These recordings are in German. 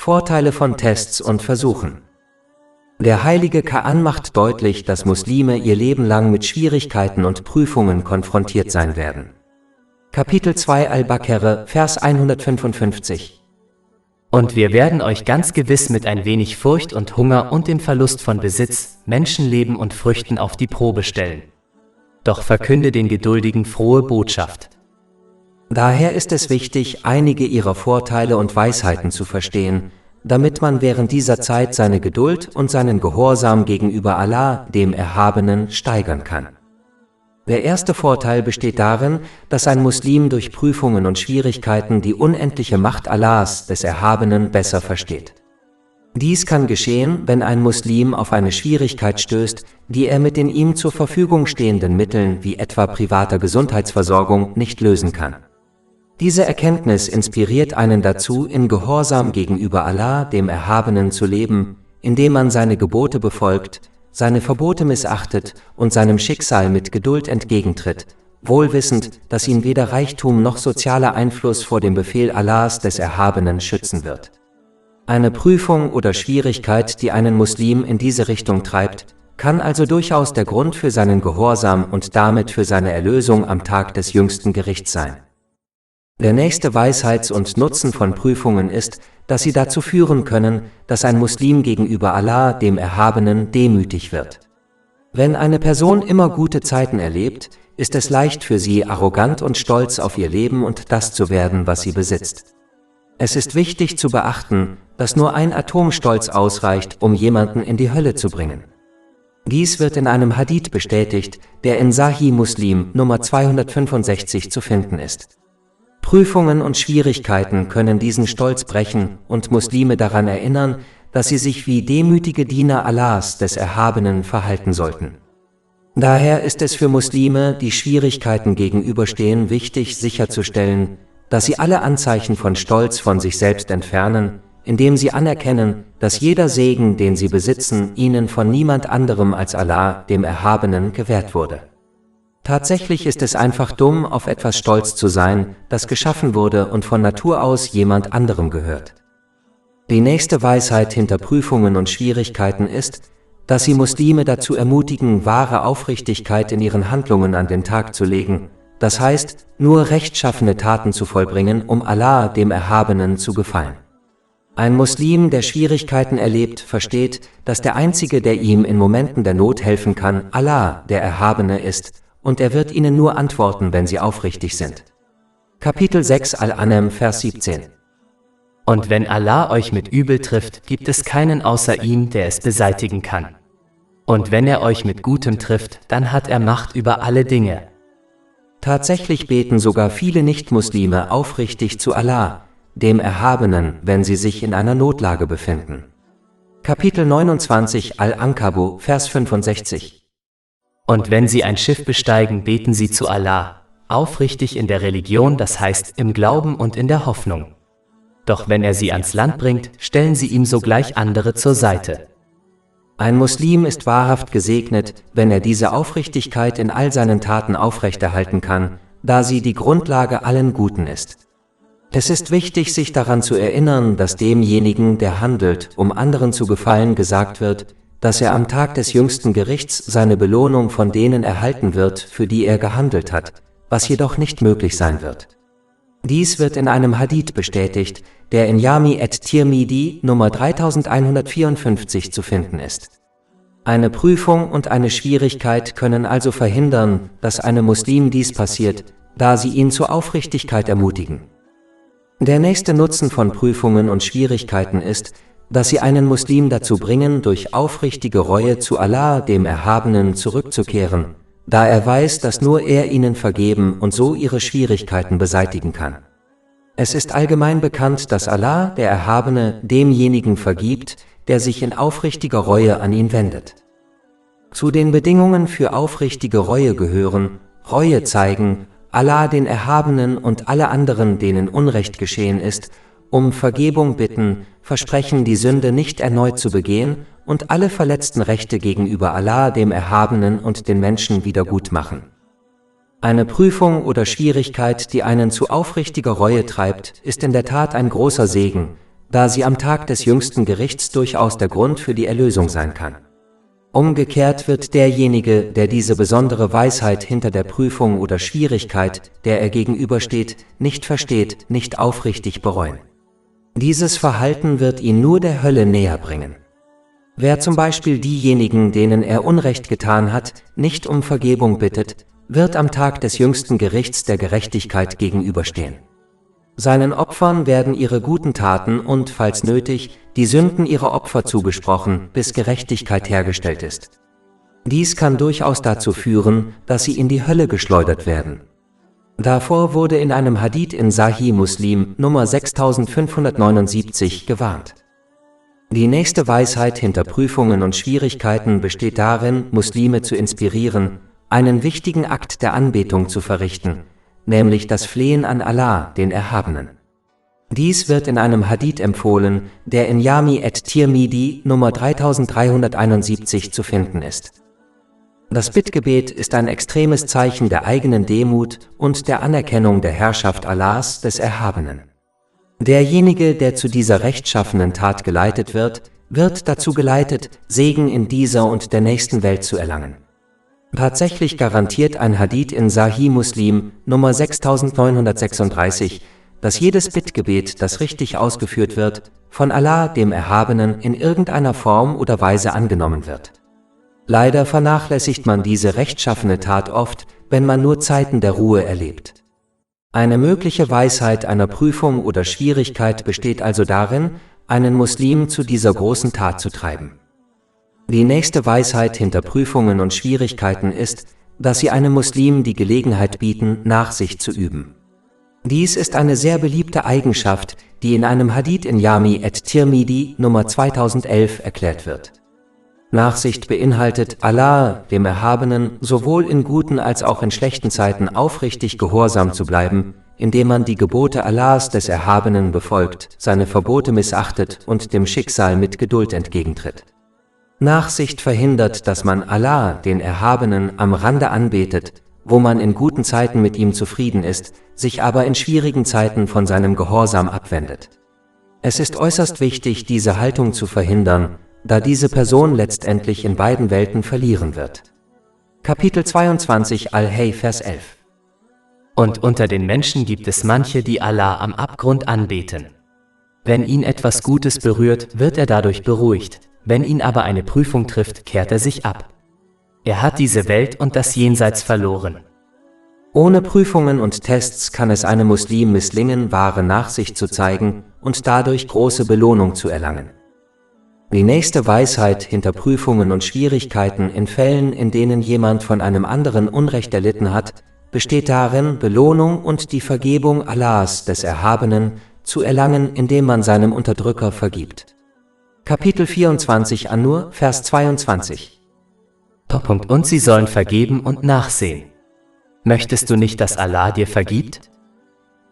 Vorteile von Tests und Versuchen. Der heilige Koran macht deutlich, dass Muslime ihr Leben lang mit Schwierigkeiten und Prüfungen konfrontiert sein werden. Kapitel 2 Al-Baqarah, Vers 155. Und wir werden euch ganz gewiss mit ein wenig Furcht und Hunger und dem Verlust von Besitz, Menschenleben und Früchten auf die Probe stellen. Doch verkünde den Geduldigen frohe Botschaft. Daher ist es wichtig, einige ihrer Vorteile und Weisheiten zu verstehen, damit man während dieser Zeit seine Geduld und seinen Gehorsam gegenüber Allah, dem Erhabenen, steigern kann. Der erste Vorteil besteht darin, dass ein Muslim durch Prüfungen und Schwierigkeiten die unendliche Macht Allahs, des Erhabenen, besser versteht. Dies kann geschehen, wenn ein Muslim auf eine Schwierigkeit stößt, die er mit den ihm zur Verfügung stehenden Mitteln, wie etwa privater Gesundheitsversorgung, nicht lösen kann. Diese Erkenntnis inspiriert einen dazu, in Gehorsam gegenüber Allah, dem Erhabenen, zu leben, indem man seine Gebote befolgt, seine Verbote missachtet und seinem Schicksal mit Geduld entgegentritt, wohl wissend, dass ihn weder Reichtum noch sozialer Einfluss vor dem Befehl Allahs, des Erhabenen, schützen wird. Eine Prüfung oder Schwierigkeit, die einen Muslim in diese Richtung treibt, kann also durchaus der Grund für seinen Gehorsam und damit für seine Erlösung am Tag des jüngsten Gerichts sein. Der nächste Weisheits- und Nutzen von Prüfungen ist, dass sie dazu führen können, dass ein Muslim gegenüber Allah, dem Erhabenen, demütig wird. Wenn eine Person immer gute Zeiten erlebt, ist es leicht für sie, arrogant und stolz auf ihr Leben und das zu werden, was sie besitzt. Es ist wichtig zu beachten, dass nur ein Atom Stolz ausreicht, um jemanden in die Hölle zu bringen. Dies wird in einem Hadith bestätigt, der in Sahih Muslim Nummer 265 zu finden ist. Prüfungen und Schwierigkeiten können diesen Stolz brechen und Muslime daran erinnern, dass sie sich wie demütige Diener Allahs, des Erhabenen, verhalten sollten. Daher ist es für Muslime, die Schwierigkeiten gegenüberstehen, wichtig sicherzustellen, dass sie alle Anzeichen von Stolz von sich selbst entfernen, indem sie anerkennen, dass jeder Segen, den sie besitzen, ihnen von niemand anderem als Allah, dem Erhabenen, gewährt wurde. Tatsächlich ist es einfach dumm, auf etwas stolz zu sein, das geschaffen wurde und von Natur aus jemand anderem gehört. Die nächste Weisheit hinter Prüfungen und Schwierigkeiten ist, dass sie Muslime dazu ermutigen, wahre Aufrichtigkeit in ihren Handlungen an den Tag zu legen, das heißt, nur rechtschaffene Taten zu vollbringen, um Allah, dem Erhabenen, zu gefallen. Ein Muslim, der Schwierigkeiten erlebt, versteht, dass der Einzige, der ihm in Momenten der Not helfen kann, Allah, der Erhabene, ist, und er wird ihnen nur antworten, wenn sie aufrichtig sind. Kapitel 6 Al-An'am, Vers 17. Und wenn Allah euch mit Übel trifft, gibt es keinen außer ihm, der es beseitigen kann. Und wenn er euch mit Gutem trifft, dann hat er Macht über alle Dinge. Tatsächlich beten sogar viele Nichtmuslime aufrichtig zu Allah, dem Erhabenen, wenn sie sich in einer Notlage befinden. Kapitel 29 Al-Ankabut, Vers 65. Und wenn sie ein Schiff besteigen, beten sie zu Allah, aufrichtig in der Religion, das heißt im Glauben und in der Hoffnung. Doch wenn er sie ans Land bringt, stellen sie ihm sogleich andere zur Seite. Ein Muslim ist wahrhaft gesegnet, wenn er diese Aufrichtigkeit in all seinen Taten aufrechterhalten kann, da sie die Grundlage allen Guten ist. Es ist wichtig, sich daran zu erinnern, dass demjenigen, der handelt, um anderen zu gefallen, gesagt wird, dass er am Tag des jüngsten Gerichts seine Belohnung von denen erhalten wird, für die er gehandelt hat, was jedoch nicht möglich sein wird. Dies wird in einem Hadith bestätigt, der in Jami at-Tirmidhi Nummer 3154 zu finden ist. Eine Prüfung und eine Schwierigkeit können also verhindern, dass einem Muslim dies passiert, da sie ihn zur Aufrichtigkeit ermutigen. Der nächste Nutzen von Prüfungen und Schwierigkeiten ist, dass sie einen Muslim dazu bringen, durch aufrichtige Reue zu Allah, dem Erhabenen, zurückzukehren, da er weiß, dass nur er ihnen vergeben und so ihre Schwierigkeiten beseitigen kann. Es ist allgemein bekannt, dass Allah, der Erhabene, demjenigen vergibt, der sich in aufrichtiger Reue an ihn wendet. Zu den Bedingungen für aufrichtige Reue gehören: Reue zeigen, Allah den Erhabenen und alle anderen, denen Unrecht geschehen ist, um Vergebung bitten, versprechen, die Sünde nicht erneut zu begehen und alle verletzten Rechte gegenüber Allah, dem Erhabenen und den Menschen wiedergutmachen. Eine Prüfung oder Schwierigkeit, die einen zu aufrichtiger Reue treibt, ist in der Tat ein großer Segen, da sie am Tag des jüngsten Gerichts durchaus der Grund für die Erlösung sein kann. Umgekehrt wird derjenige, der diese besondere Weisheit hinter der Prüfung oder Schwierigkeit, der er gegenübersteht, nicht versteht, nicht aufrichtig bereuen. Dieses Verhalten wird ihn nur der Hölle näher bringen. Wer zum Beispiel diejenigen, denen er Unrecht getan hat, nicht um Vergebung bittet, wird am Tag des jüngsten Gerichts der Gerechtigkeit gegenüberstehen. Seinen Opfern werden ihre guten Taten und, falls nötig, die Sünden ihrer Opfer zugesprochen, bis Gerechtigkeit hergestellt ist. Dies kann durchaus dazu führen, dass sie in die Hölle geschleudert werden. Davor wurde in einem Hadith in Sahih Muslim Nummer 6579 gewarnt. Die nächste Weisheit hinter Prüfungen und Schwierigkeiten besteht darin, Muslime zu inspirieren, einen wichtigen Akt der Anbetung zu verrichten, nämlich das Flehen an Allah, den Erhabenen. Dies wird in einem Hadith empfohlen, der in Jami at-Tirmidhi Nummer 3371 zu finden ist. Das Bittgebet ist ein extremes Zeichen der eigenen Demut und der Anerkennung der Herrschaft Allahs, des Erhabenen. Derjenige, der zu dieser rechtschaffenen Tat geleitet wird, wird dazu geleitet, Segen in dieser und der nächsten Welt zu erlangen. Tatsächlich garantiert ein Hadith in Sahih Muslim Nummer 6936, dass jedes Bittgebet, das richtig ausgeführt wird, von Allah, dem Erhabenen, in irgendeiner Form oder Weise angenommen wird. Leider vernachlässigt man diese rechtschaffene Tat oft, wenn man nur Zeiten der Ruhe erlebt. Eine mögliche Weisheit einer Prüfung oder Schwierigkeit besteht also darin, einen Muslim zu dieser großen Tat zu treiben. Die nächste Weisheit hinter Prüfungen und Schwierigkeiten ist, dass sie einem Muslim die Gelegenheit bieten, Nachsicht zu üben. Dies ist eine sehr beliebte Eigenschaft, die in einem Hadith in Jami at-Tirmidhi Nummer 2011 erklärt wird. Nachsicht beinhaltet, Allah, dem Erhabenen, sowohl in guten als auch in schlechten Zeiten aufrichtig gehorsam zu bleiben, indem man die Gebote Allahs, des Erhabenen, befolgt, seine Verbote missachtet und dem Schicksal mit Geduld entgegentritt. Nachsicht verhindert, dass man Allah, den Erhabenen, am Rande anbetet, wo man in guten Zeiten mit ihm zufrieden ist, sich aber in schwierigen Zeiten von seinem Gehorsam abwendet. Es ist äußerst wichtig, diese Haltung zu verhindern, da diese Person letztendlich in beiden Welten verlieren wird. Kapitel 22 Al-Hay, Vers 11. Und unter den Menschen gibt es manche, die Allah am Abgrund anbeten. Wenn ihn etwas Gutes berührt, wird er dadurch beruhigt. Wenn ihn aber eine Prüfung trifft, kehrt er sich ab. Er hat diese Welt und das Jenseits verloren. Ohne Prüfungen und Tests kann es einem Muslim misslingen, wahre Nachsicht zu zeigen und dadurch große Belohnung zu erlangen. Die nächste Weisheit hinter Prüfungen und Schwierigkeiten in Fällen, in denen jemand von einem anderen Unrecht erlitten hat, besteht darin, Belohnung und die Vergebung Allahs, des Erhabenen, zu erlangen, indem man seinem Unterdrücker vergibt. Kapitel 24 An-Nur, Vers 22. Und sie sollen vergeben und nachsehen. Möchtest du nicht, dass Allah dir vergibt?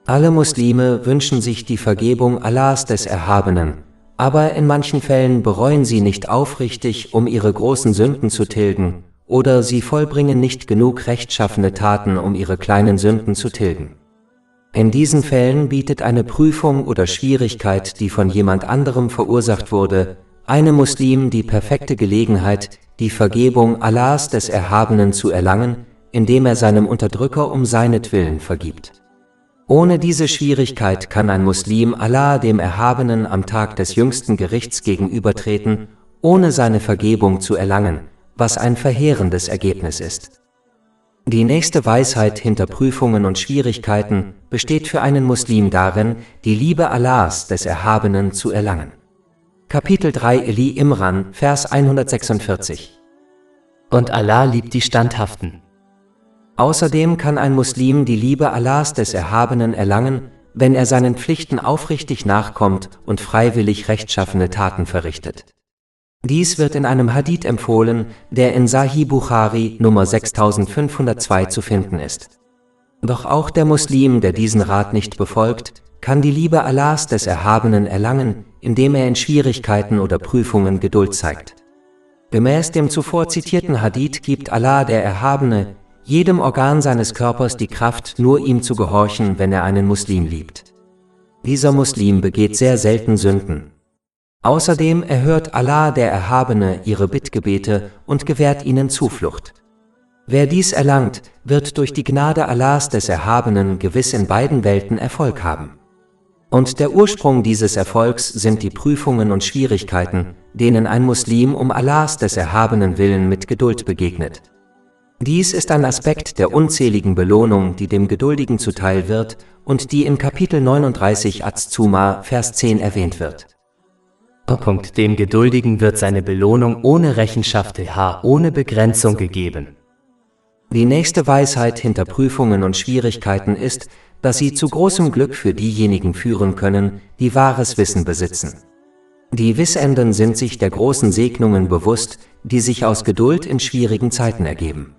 Alle Muslime wünschen sich die Vergebung Allahs, des Erhabenen, aber in manchen Fällen bereuen sie nicht aufrichtig, um ihre großen Sünden zu tilgen, oder sie vollbringen nicht genug rechtschaffene Taten, um ihre kleinen Sünden zu tilgen. In diesen Fällen bietet eine Prüfung oder Schwierigkeit, die von jemand anderem verursacht wurde, einem Muslim die perfekte Gelegenheit, die Vergebung Allahs, des Erhabenen, zu erlangen, indem er seinem Unterdrücker um seinetwillen vergibt. Ohne diese Schwierigkeit kann ein Muslim Allah, dem Erhabenen, am Tag des jüngsten Gerichts gegenübertreten, ohne seine Vergebung zu erlangen, was ein verheerendes Ergebnis ist. Die nächste Weisheit hinter Prüfungen und Schwierigkeiten besteht für einen Muslim darin, die Liebe Allahs, des Erhabenen, zu erlangen. Kapitel 3 Eli Imran, Vers 146. Und Allah liebt die Standhaften. Außerdem kann ein Muslim die Liebe Allahs, des Erhabenen, erlangen, wenn er seinen Pflichten aufrichtig nachkommt und freiwillig rechtschaffene Taten verrichtet. Dies wird in einem Hadith empfohlen, der in Sahih Bukhari Nummer 6502 zu finden ist. Doch auch der Muslim, der diesen Rat nicht befolgt, kann die Liebe Allahs, des Erhabenen, erlangen, indem er in Schwierigkeiten oder Prüfungen Geduld zeigt. Gemäß dem zuvor zitierten Hadith gibt Allah, der Erhabene, jedem Organ seines Körpers die Kraft, nur ihm zu gehorchen, wenn er einen Muslim liebt. Dieser Muslim begeht sehr selten Sünden. Außerdem erhört Allah der Erhabene ihre Bittgebete und gewährt ihnen Zuflucht. Wer dies erlangt, wird durch die Gnade Allahs des Erhabenen gewiss in beiden Welten Erfolg haben. Und der Ursprung dieses Erfolgs sind die Prüfungen und Schwierigkeiten, denen ein Muslim um Allahs des Erhabenen Willen mit Geduld begegnet. Dies ist ein Aspekt der unzähligen Belohnung, die dem Geduldigen zuteil wird und die in Kapitel 39 Az-Zumar, Vers 10 erwähnt wird. Dem Geduldigen wird seine Belohnung ohne Rechenschaft, ohne Begrenzung gegeben. Die nächste Weisheit hinter Prüfungen und Schwierigkeiten ist, dass sie zu großem Glück für diejenigen führen können, die wahres Wissen besitzen. Die Wissenden sind sich der großen Segnungen bewusst, die sich aus Geduld in schwierigen Zeiten ergeben.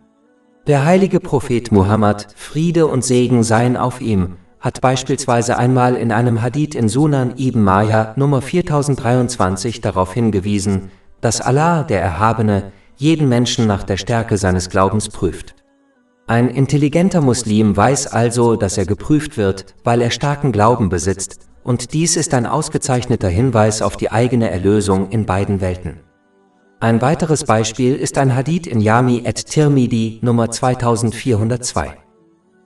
Der heilige Prophet Muhammad, Friede und Segen seien auf ihm, hat beispielsweise einmal in einem Hadith in Sunan ibn Majah Nummer 4023 darauf hingewiesen, dass Allah, der Erhabene, jeden Menschen nach der Stärke seines Glaubens prüft. Ein intelligenter Muslim weiß also, dass er geprüft wird, weil er starken Glauben besitzt, und dies ist ein ausgezeichneter Hinweis auf die eigene Erlösung in beiden Welten. Ein weiteres Beispiel ist ein Hadith in Jami at-Tirmidhi Nummer 2402.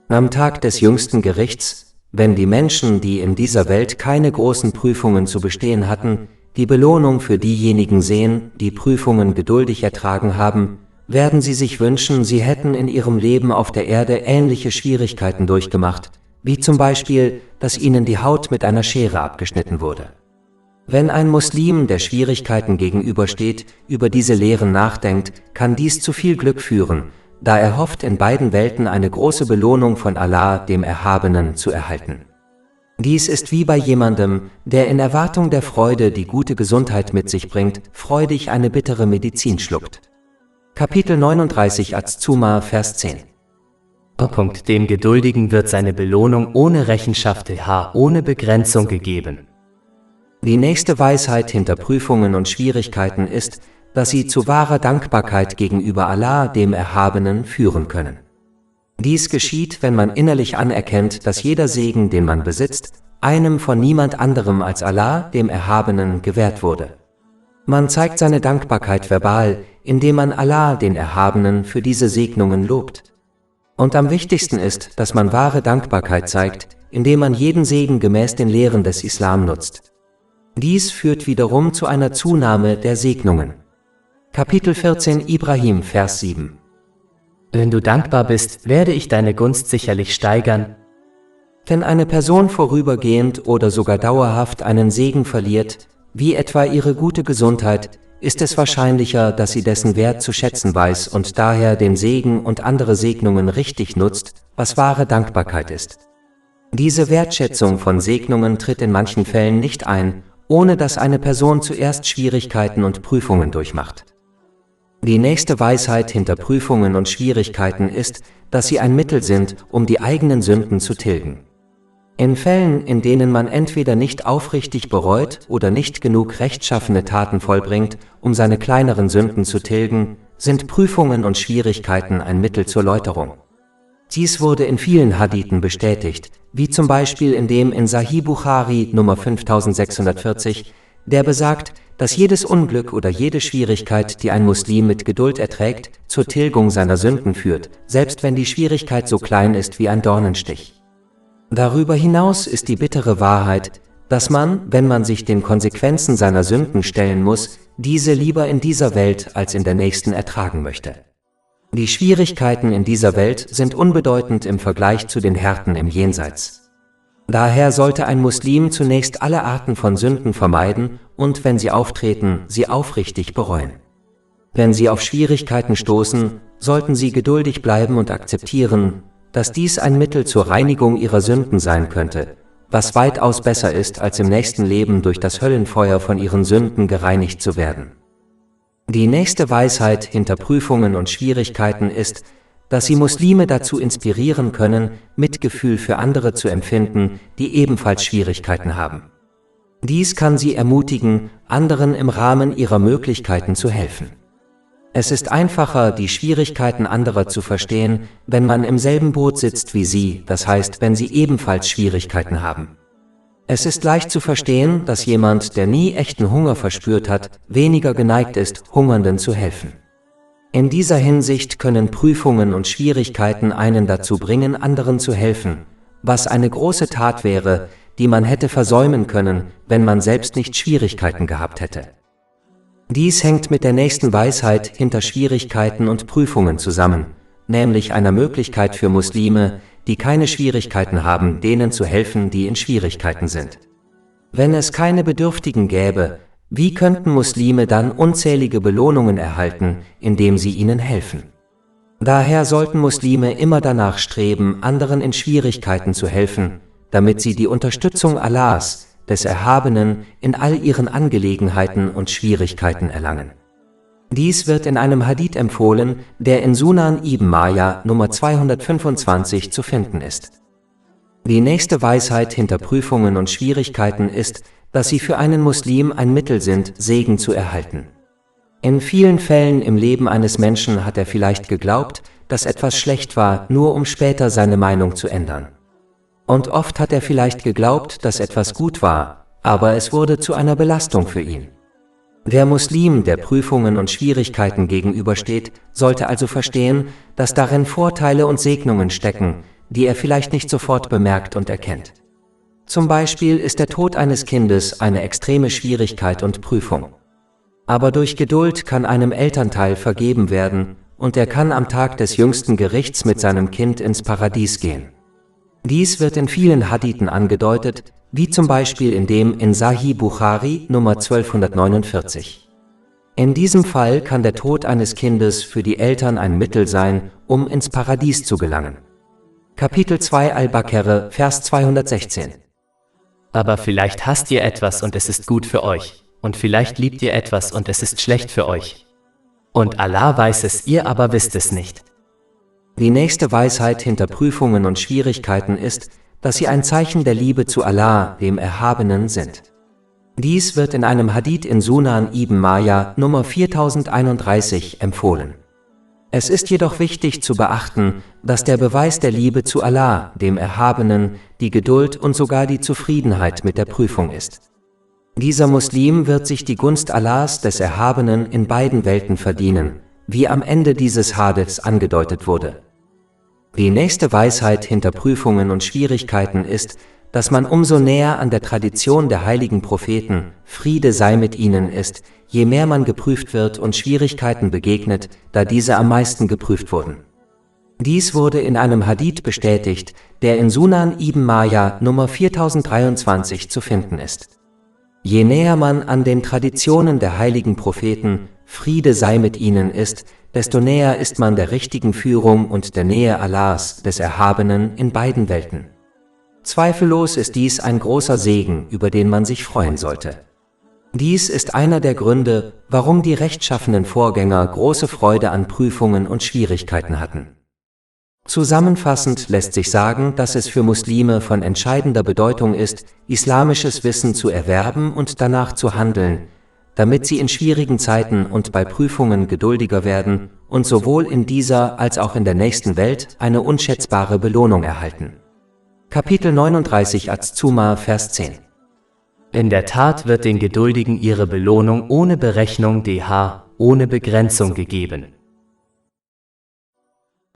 Am Tag des jüngsten Gerichts, wenn die Menschen, die in dieser Welt keine großen Prüfungen zu bestehen hatten, die Belohnung für diejenigen sehen, die Prüfungen geduldig ertragen haben, werden sie sich wünschen, sie hätten in ihrem Leben auf der Erde ähnliche Schwierigkeiten durchgemacht, wie zum Beispiel, dass ihnen die Haut mit einer Schere abgeschnitten wurde. Wenn ein Muslim, der Schwierigkeiten gegenübersteht, über diese Lehren nachdenkt, kann dies zu viel Glück führen, da er hofft, in beiden Welten eine große Belohnung von Allah, dem Erhabenen, zu erhalten. Dies ist wie bei jemandem, der in Erwartung der Freude, die gute Gesundheit mit sich bringt, freudig eine bittere Medizin schluckt. Kapitel 39 Az-Zumar, Vers 10. Dem Geduldigen wird seine Belohnung ohne Rechenschaft, ohne Begrenzung gegeben. Die nächste Weisheit hinter Prüfungen und Schwierigkeiten ist, dass sie zu wahrer Dankbarkeit gegenüber Allah, dem Erhabenen, führen können. Dies geschieht, wenn man innerlich anerkennt, dass jeder Segen, den man besitzt, einem von niemand anderem als Allah, dem Erhabenen, gewährt wurde. Man zeigt seine Dankbarkeit verbal, indem man Allah, den Erhabenen, für diese Segnungen lobt. Und am wichtigsten ist, dass man wahre Dankbarkeit zeigt, indem man jeden Segen gemäß den Lehren des Islam nutzt. Dies führt wiederum zu einer Zunahme der Segnungen. Kapitel 14 Ibrahim, Vers 7. Wenn du dankbar bist, werde ich deine Gunst sicherlich steigern. Wenn eine Person vorübergehend oder sogar dauerhaft einen Segen verliert, wie etwa ihre gute Gesundheit, ist es wahrscheinlicher, dass sie dessen Wert zu schätzen weiß und daher den Segen und andere Segnungen richtig nutzt, was wahre Dankbarkeit ist. Diese Wertschätzung von Segnungen tritt in manchen Fällen nicht ein, ohne dass eine Person zuerst Schwierigkeiten und Prüfungen durchmacht. Die nächste Weisheit hinter Prüfungen und Schwierigkeiten ist, dass sie ein Mittel sind, um die eigenen Sünden zu tilgen. In Fällen, in denen man entweder nicht aufrichtig bereut oder nicht genug rechtschaffene Taten vollbringt, um seine kleineren Sünden zu tilgen, sind Prüfungen und Schwierigkeiten ein Mittel zur Läuterung. Dies wurde in vielen Hadithen bestätigt, wie zum Beispiel in dem in Sahih Bukhari Nummer 5640, der besagt, dass jedes Unglück oder jede Schwierigkeit, die ein Muslim mit Geduld erträgt, zur Tilgung seiner Sünden führt, selbst wenn die Schwierigkeit so klein ist wie ein Dornenstich. Darüber hinaus ist die bittere Wahrheit, dass man, wenn man sich den Konsequenzen seiner Sünden stellen muss, diese lieber in dieser Welt als in der nächsten ertragen möchte. Die Schwierigkeiten in dieser Welt sind unbedeutend im Vergleich zu den Härten im Jenseits. Daher sollte ein Muslim zunächst alle Arten von Sünden vermeiden und, wenn sie auftreten, sie aufrichtig bereuen. Wenn sie auf Schwierigkeiten stoßen, sollten sie geduldig bleiben und akzeptieren, dass dies ein Mittel zur Reinigung ihrer Sünden sein könnte, was weitaus besser ist, als im nächsten Leben durch das Höllenfeuer von ihren Sünden gereinigt zu werden. Die nächste Weisheit hinter Prüfungen und Schwierigkeiten ist, dass sie Muslime dazu inspirieren können, Mitgefühl für andere zu empfinden, die ebenfalls Schwierigkeiten haben. Dies kann sie ermutigen, anderen im Rahmen ihrer Möglichkeiten zu helfen. Es ist einfacher, die Schwierigkeiten anderer zu verstehen, wenn man im selben Boot sitzt wie sie, das heißt, wenn sie ebenfalls Schwierigkeiten haben. Es ist leicht zu verstehen, dass jemand, der nie echten Hunger verspürt hat, weniger geneigt ist, Hungernden zu helfen. In dieser Hinsicht können Prüfungen und Schwierigkeiten einen dazu bringen, anderen zu helfen, was eine große Tat wäre, die man hätte versäumen können, wenn man selbst nicht Schwierigkeiten gehabt hätte. Dies hängt mit der nächsten Weisheit hinter Schwierigkeiten und Prüfungen zusammen, nämlich einer Möglichkeit für Muslime, die keine Schwierigkeiten haben, denen zu helfen, die in Schwierigkeiten sind. Wenn es keine Bedürftigen gäbe, wie könnten Muslime dann unzählige Belohnungen erhalten, indem sie ihnen helfen? Daher sollten Muslime immer danach streben, anderen in Schwierigkeiten zu helfen, damit sie die Unterstützung Allahs, des Erhabenen, in all ihren Angelegenheiten und Schwierigkeiten erlangen. Dies wird in einem Hadith empfohlen, der in Sunan ibn Majah Nummer 225 zu finden ist. Die nächste Weisheit hinter Prüfungen und Schwierigkeiten ist, dass sie für einen Muslim ein Mittel sind, Segen zu erhalten. In vielen Fällen im Leben eines Menschen hat er vielleicht geglaubt, dass etwas schlecht war, nur um später seine Meinung zu ändern. Und oft hat er vielleicht geglaubt, dass etwas gut war, aber es wurde zu einer Belastung für ihn. Der Muslim, der Prüfungen und Schwierigkeiten gegenübersteht, sollte also verstehen, dass darin Vorteile und Segnungen stecken, die er vielleicht nicht sofort bemerkt und erkennt. Zum Beispiel ist der Tod eines Kindes eine extreme Schwierigkeit und Prüfung. Aber durch Geduld kann einem Elternteil vergeben werden und er kann am Tag des jüngsten Gerichts mit seinem Kind ins Paradies gehen. Dies wird in vielen Hadithen angedeutet, wie zum Beispiel in dem in Sahih Bukhari Nummer 1249. In diesem Fall kann der Tod eines Kindes für die Eltern ein Mittel sein, um ins Paradies zu gelangen. Kapitel 2 Al-Baqarah, Vers 216. Aber vielleicht hasst ihr etwas und es ist gut für euch, und vielleicht liebt ihr etwas und es ist schlecht für euch. Und Allah weiß es, ihr aber wisst es nicht. Die nächste Weisheit hinter Prüfungen und Schwierigkeiten ist, dass sie ein Zeichen der Liebe zu Allah, dem Erhabenen, sind. Dies wird in einem Hadith in Sunan ibn Majah Nummer 4031 empfohlen. Es ist jedoch wichtig zu beachten, dass der Beweis der Liebe zu Allah, dem Erhabenen, die Geduld und sogar die Zufriedenheit mit der Prüfung ist. Dieser Muslim wird sich die Gunst Allahs, des Erhabenen, in beiden Welten verdienen, wie am Ende dieses Hadiths angedeutet wurde. Die nächste Weisheit hinter Prüfungen und Schwierigkeiten ist, dass man umso näher an der Tradition der heiligen Propheten, Friede sei mit ihnen, ist, je mehr man geprüft wird und Schwierigkeiten begegnet, da diese am meisten geprüft wurden. Dies wurde in einem Hadith bestätigt, der in Sunan ibn Majah Nummer 4023 zu finden ist. Je näher man an den Traditionen der heiligen Propheten, Friede sei mit ihnen, ist, desto näher ist man der richtigen Führung und der Nähe Allahs, des Erhabenen, in beiden Welten. Zweifellos ist dies ein großer Segen, über den man sich freuen sollte. Dies ist einer der Gründe, warum die rechtschaffenen Vorgänger große Freude an Prüfungen und Schwierigkeiten hatten. Zusammenfassend lässt sich sagen, dass es für Muslime von entscheidender Bedeutung ist, islamisches Wissen zu erwerben und danach zu handeln, damit sie in schwierigen Zeiten und bei Prüfungen geduldiger werden und sowohl in dieser als auch in der nächsten Welt eine unschätzbare Belohnung erhalten. Kapitel 39 Az-Zumar, Vers 10. In der Tat wird den Geduldigen ihre Belohnung ohne Berechnung ohne Begrenzung gegeben.